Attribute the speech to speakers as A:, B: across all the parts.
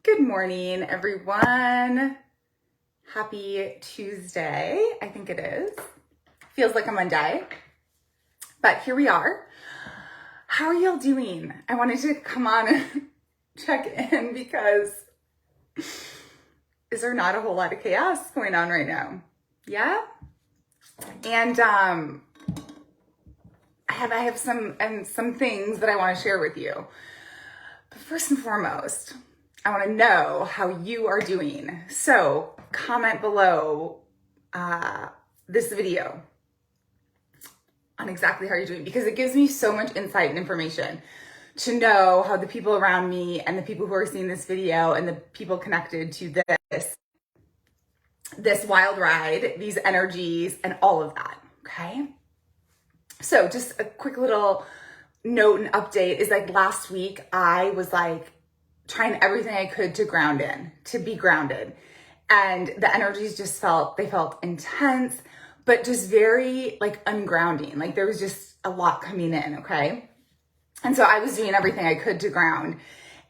A: Good morning, everyone. Happy Tuesday, I think it is. Feels like a Monday, but here we are. How are y'all doing? I wanted to come on and check in because is there not a whole lot of chaos going on right now? Yeah? And I have some things that I want to share with you. But first and foremost, I want to know how you are doing. So comment below this video on exactly how you're doing, because it gives me so much insight and information to know how the people around me and the people who are seeing this video and the people connected to this wild ride, these energies and all of that, okay? So just a quick little note and update is like last week, I was like trying everything I could to be grounded. And the energies just felt intense, but just very like ungrounding. Like there was just a lot coming in, okay? And so I was doing everything I could to ground.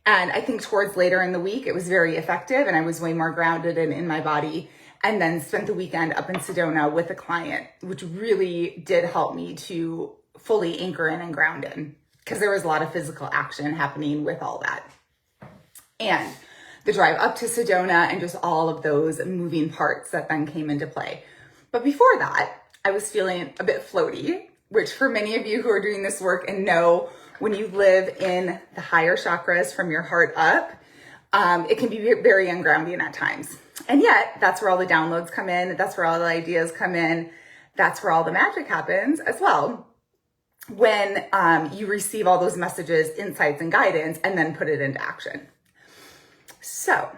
A: And I think towards later in the week, it was very effective and I was way more grounded and in my body. And then spent the weekend up in Sedona with a client, which really did help me to fully anchor in and ground in, because there was a lot of physical action happening with all that. And the drive up to Sedona and just all of those moving parts that then came into play. But before that, I was feeling a bit floaty, which for many of you who are doing this work and know when you live in the higher chakras from your heart up, it can be very ungrounding at times. And yet that's where all the downloads come in. That's where all the ideas come in. That's where all the magic happens as well. When you receive all those messages, insights, and guidance, and then put it into action. So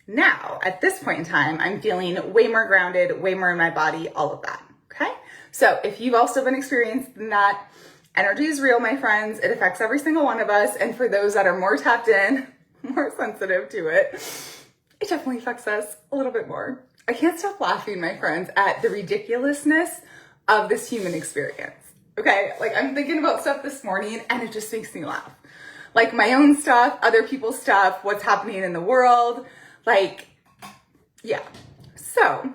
A: now at this point in time, I'm feeling way more grounded, way more in my body, all of that. Okay. So if you've also been experiencing that, energy is real, my friends. It affects every single one of us. And for those that are more tapped in, more sensitive to it, it definitely affects us a little bit more. I can't stop laughing, my friends, at the ridiculousness of this human experience. Okay. Like I'm thinking about stuff this morning and it just makes me laugh. Like my own stuff, other people's stuff, what's happening in the world. Like, yeah. So,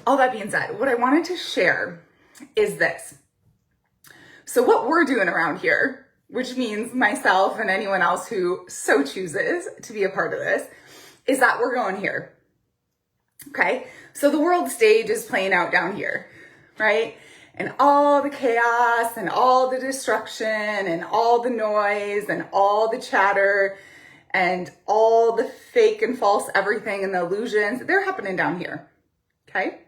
A: all that being said, what I wanted to share is this. So what we're doing around here, which means myself and anyone else who so chooses to be a part of this, is that we're going here. Okay? So the world stage is playing out down here, right? And all the chaos and all the destruction and all the noise and all the chatter and all the fake and false everything and the illusions, they're happening down here, okay?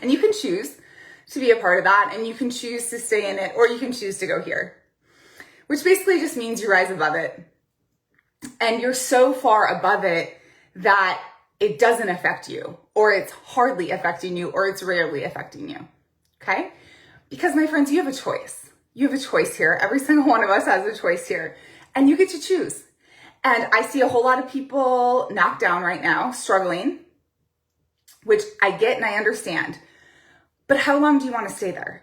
A: And you can choose to be a part of that and you can choose to stay in it or you can choose to go here, which basically just means you rise above it. And you're so far above it that it doesn't affect you or it's hardly affecting you or it's rarely affecting you, okay? Because my friends, you have a choice. You have a choice here. Every single one of us has a choice here and you get to choose. And I see a whole lot of people knocked down right now, struggling, which I get and I understand. But how long do you want to stay there?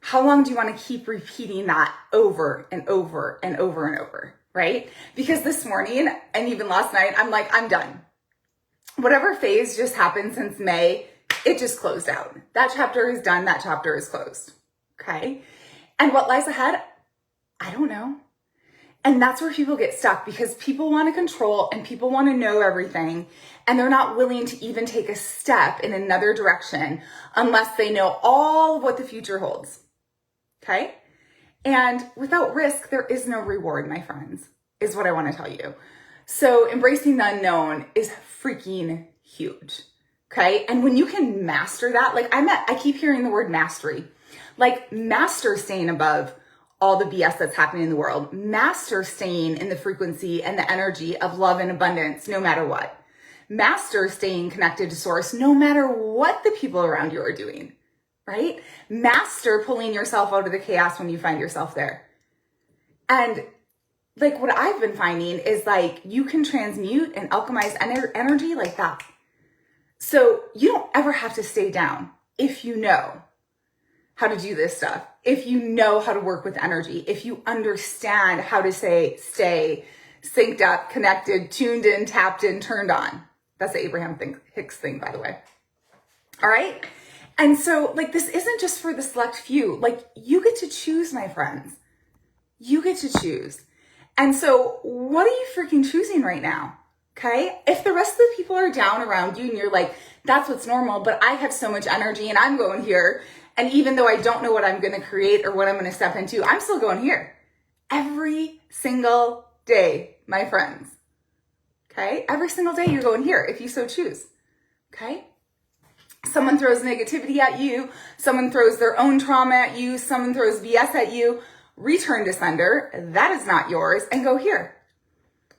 A: How long do you want to keep repeating that over and over and over and over, right? Because this morning and even last night, I'm like, I'm done. Whatever phase just happened since May, it just closed out. That chapter is done. That chapter is closed. Okay. And what lies ahead? I don't know. And that's where people get stuck because people want to control and people want to know everything. And they're not willing to even take a step in another direction unless they know all of what the future holds. Okay. And without risk, there is no reward, my friends, is what I want to tell you. So embracing the unknown is freaking huge. Okay. And when you can master that, like I keep hearing the word mastery, like master staying above all the BS that's happening in the world, master staying in the frequency and the energy of love and abundance, no matter what, master staying connected to source, no matter what the people around you are doing, right? Master pulling yourself out of the chaos when you find yourself there. And like what I've been finding is like, you can transmute and alchemize energy like that. So you don't ever have to stay down if you know how to do this stuff, if you know how to work with energy, if you understand how to stay synced up, connected, tuned in, tapped in, turned on. That's the Hicks thing, by the way. All right. And so like, this isn't just for the select few. Like, you get to choose, my friends. You get to choose. And so what are you freaking choosing right now? Okay. If the rest of the people are down around you and you're like, that's what's normal, but I have so much energy and I'm going here. And even though I don't know what I'm going to create or what I'm going to step into, I'm still going here every single day, my friends. Okay. Every single day you're going here if you so choose. Okay. Someone throws negativity at you. Someone throws their own trauma at you. Someone throws BS at you. Return to sender. That is not yours, and go here.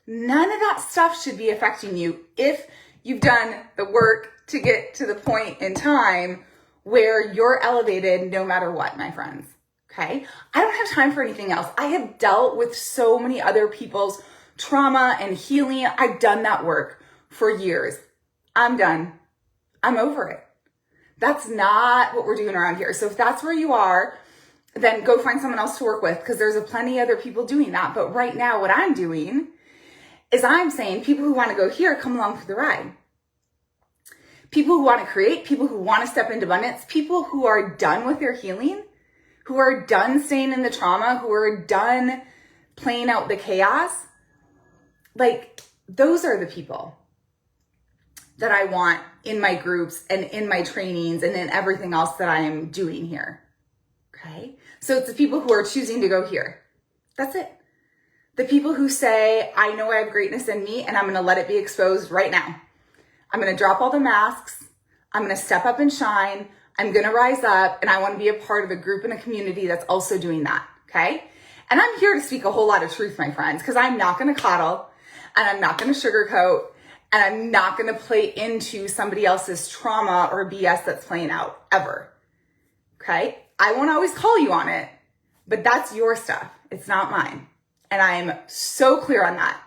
A: None of that stuff should be affecting you if you've done the work to get to the point in time where you're elevated no matter what, my friends. Okay. I don't have time for anything else. I have dealt with so many other people's trauma and healing. I've done that work for years. I'm done. I'm over it. That's not what we're doing around here. So if that's where you are, then go find someone else to work with, because there's plenty other people doing that. But right now, what I'm doing is I'm saying people who want to go here, come along for the ride. People who want to create, people who want to step into abundance, people who are done with their healing, who are done staying in the trauma, who are done playing out the chaos. Like, those are the people that I want in my groups and in my trainings and in everything else that I am doing here. Okay. So it's the people who are choosing to go here. That's it. The people who say, I know I have greatness in me and I'm going to let it be exposed right now. I'm going to drop all the masks. I'm going to step up and shine. I'm going to rise up, and I want to be a part of a group and a community that's also doing that. Okay. And I'm here to speak a whole lot of truth, my friends, because I'm not going to coddle and I'm not going to sugarcoat. And I'm not going to play into somebody else's trauma or BS that's playing out ever. Okay. I won't always call you on it, but that's your stuff. It's not mine. And I'm so clear on that.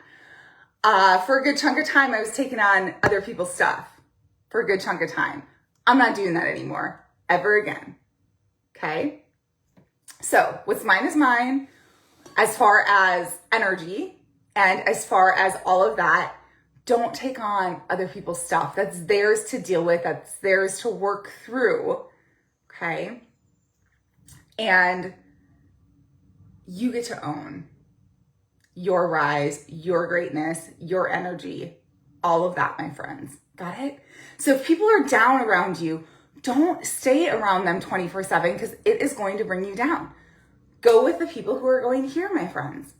A: For a good chunk of time, I was taking on other people's stuff for a good chunk of time. I'm not doing that anymore, ever again. Okay. So what's mine is mine, as far as energy and as far as all of that. Don't take on other people's stuff. That's theirs to deal with. That's theirs to work through. Okay. And you get to own your rise, your greatness, your energy, all of that, my friends. Got it? So if people are down around you, don't stay around them 24/7, because it is going to bring you down. Go with the people who are going here, my friends.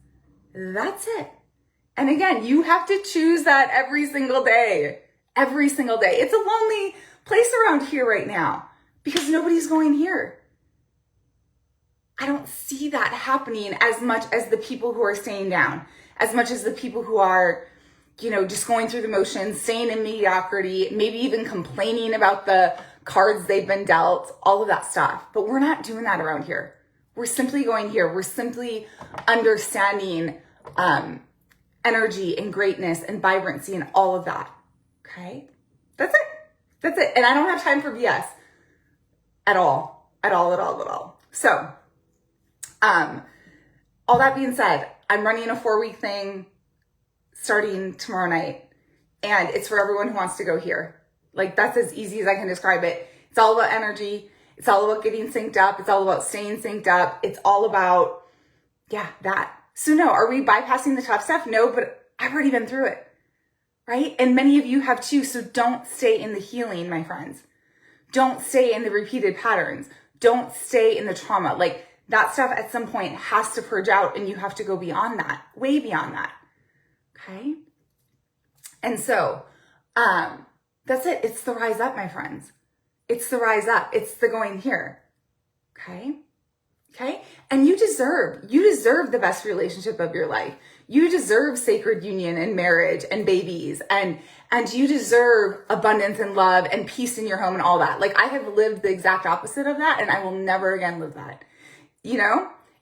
A: That's it. And again, you have to choose that every single day. Every single day. It's a lonely place around here right now because nobody's going here. I don't see that happening as much as the people who are staying down, as much as the people who are, just going through the motions, staying in mediocrity, maybe even complaining about the cards they've been dealt, all of that stuff. But we're not doing that around here. We're simply going here. We're simply understanding, energy and greatness and vibrancy and all of that. Okay. That's it. That's it. And I don't have time for BS at all. So, all that being said, I'm running a 4-week thing starting tomorrow night, and it's for everyone who wants to go here. Like, that's as easy as I can describe it. It's all about energy. It's all about getting synced up. It's all about staying synced up. It's all about, that. So no, are we bypassing the tough stuff? No, but I've already been through it, right? And many of you have too. So don't stay in the healing, my friends. Don't stay in the repeated patterns. Don't stay in the trauma. Like, that stuff at some point has to purge out, and you have to go beyond that, way beyond that. Okay. And so, that's it. It's the rise up, my friends. It's the rise up. It's the going here. Okay. Okay. And you deserve the best relationship of your life. You deserve sacred union and marriage and babies, and you deserve abundance and love and peace in your home and all that. Like, I have lived the exact opposite of that, and I will never again live that.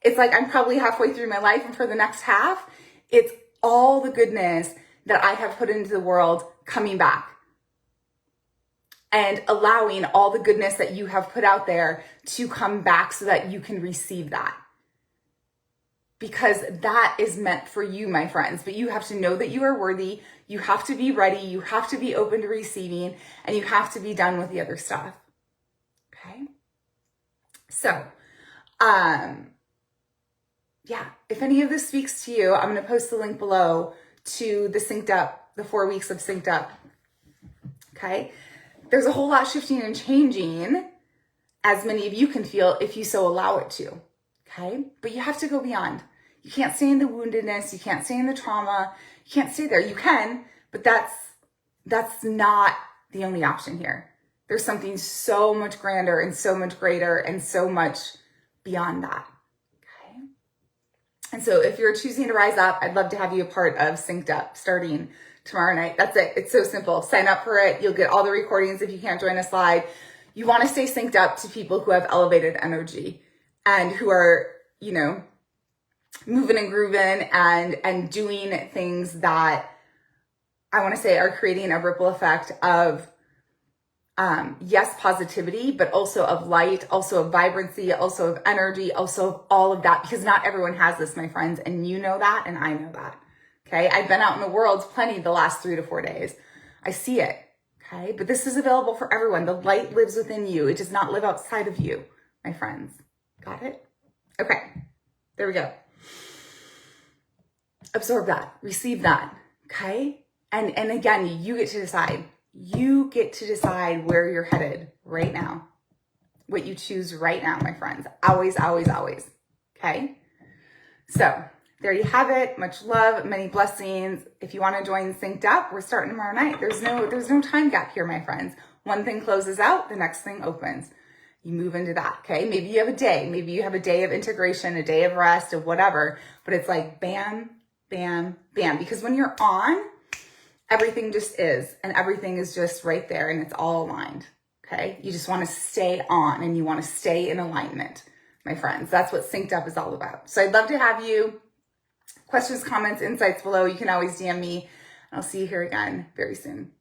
A: It's like I'm probably halfway through my life, and for the next half, it's all the goodness that I have put into the world coming back. And allowing all the goodness that you have put out there to come back so that you can receive that. because that is meant for you, my friends. But you have to know that you are worthy. You have to be ready. You have to be open to receiving, and you have to be done with the other stuff. Okay. So, yeah, if any of this speaks to you, I'm going to post the link below to the Synced Up, the 4 weeks of Synced Up. Okay. There's a whole lot shifting and changing, as many of you can feel, if you so allow it to. Okay. But you have to go beyond. You can't stay in the woundedness. You can't stay in the trauma. You can't stay there. You can, but that's not the only option here. There's something so much grander and so much greater and so much beyond that. Okay. And so if you're choosing to rise up, I'd love to have you a part of Synced Up starting tomorrow night. That's it. It's so simple. Sign up for it. You'll get all the recordings if you can't join us live. You want to stay synced up to people who have elevated energy and who are, you know, moving and grooving and doing things that I want to say are creating a ripple effect of, yes, positivity, but also of light, also of vibrancy, also of energy, also of all of that, because not everyone has this, my friends. And you know that, and I know that. Okay. I've been out in the world plenty the last 3 to 4 days. I see it. Okay. But this is available for everyone. The light lives within you. It does not live outside of you, my friends. Got it? Okay. There we go. Absorb that, receive that. Okay. And again, you get to decide. You get to decide where you're headed right now. What you choose right now, my friends. Always, always, always. Okay. So there you have it. Much love, many blessings. If you want to join Synced Up, we're starting tomorrow night. There's no time gap here, my friends. One thing closes out, the next thing opens. You move into that. Okay. Maybe you have a day. Maybe you have a day of integration, a day of rest, of whatever. But it's like bam, bam, bam. Because when you're on, everything just is, and everything is just right there, and it's all aligned. Okay. You just want to stay on, and you want to stay in alignment, my friends. That's what Synced Up is all about. So I'd love to have you. Questions, comments, insights below. You can always DM me. I'll see you here again very soon.